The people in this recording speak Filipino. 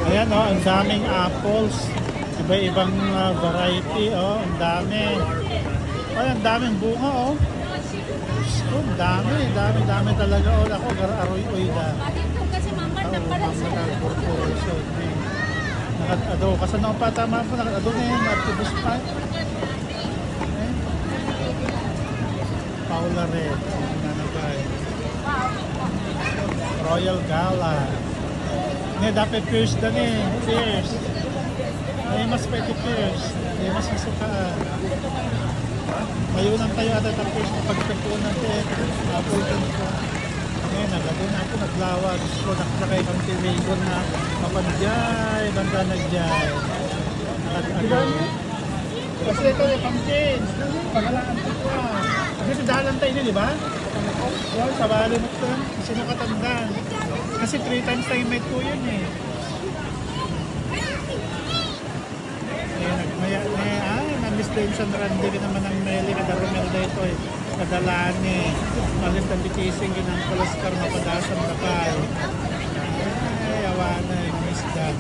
Ayan oh, ang daming apples. Iba-ibang variety oh, ang dami. Ay, ang daming bunga oh. Oh, dami talaga oh. Ako, aroy-oy na. Corporation. Nakatado. Kasi nung patama po, nakatado na yun. Matubos pa. Paula Red. Royal Gala. Ini dapat Pierce dan eh. Pierce. May mas pwede Pierce. May mas masukaan. Mayunang tayo ata tapos pagkakunan natin. Napulkan ko. Ngayon, nagado na ako, naglawa. Gusto ko nakasakay kang tiligon na kapanjay, banda nagyay. Nakatagay. Kasi ito yung pumpkin. Pangalaan ko po ah. Kasi dahalan tayo di ba? Wow, sa bali mo ito. Sino katandaan? Kasi 3 times tayo met ko yun eh. Namiss din siya narandi ka naman ng Meli kada Romelda ito eh. Kadalani. Malis ng bitising ginang kalaskar mapadasan na pa eh. Ay, awa na eh. Miss that.